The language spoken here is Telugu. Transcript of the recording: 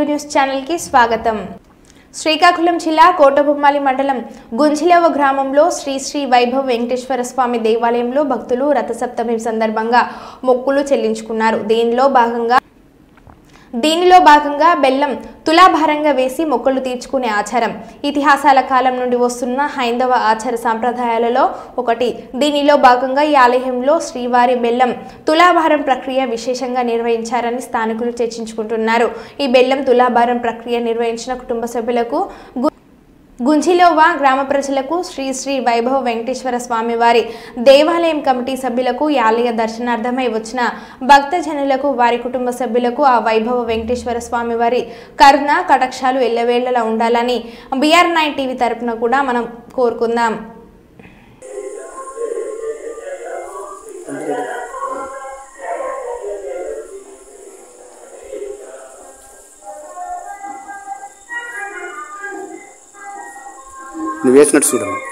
తెలుగు న్యూస్ ఛానల్ కి స్వాగతం। శ్రీకాకుళం జిల్లా కోటబొమ్మాలి మండలం గుంజిలవ గ్రామంలో శ్రీ శ్రీ వైభవ వెంకటేశ్వర స్వామి దేవాలయంలో భక్తులు రథసప్తమి సందర్భంగా మొక్కులు చెల్లించుకున్నారు। దీనిలో భాగంగా బెల్లం తులాభారంగా వేసి మొక్కులు తీర్చుకునే ఆచారం ఇతిహాసాల కాలం నుండి వస్తున్న హైందవ ఆచార సంప్రదాయాలలో ఒకటి। దీనిలో భాగంగా ఈ ఆలయంలో శ్రీవారి బెల్లం తులాభారం ప్రక్రియ విశేషంగా నిర్వహించారని స్థానికులు చర్చించుకుంటున్నారు। ఈ బెల్లం తులాభారం ప్రక్రియ నిర్వహించిన కుటుంబ సభ్యులకు గుంజిలోవ గ్రామ ప్రజలకు శ్రీ శ్రీ వైభవ వెంకటేశ్వర స్వామి వారి దేవాలయం కమిటీ సభ్యులకు ఆలయ దర్శనార్థమై వచ్చిన భక్తజనులకు వారి కుటుంబ సభ్యులకు ఆ వైభవ వెంకటేశ్వర స్వామి వారి కరుణ కటాక్షాలు ఎల్లవేళలా ఉండాలని BR9 టీవీ తరపున కూడా మనం కోరుకుందాం। నువ్వు వేసినట్టు చూడండి।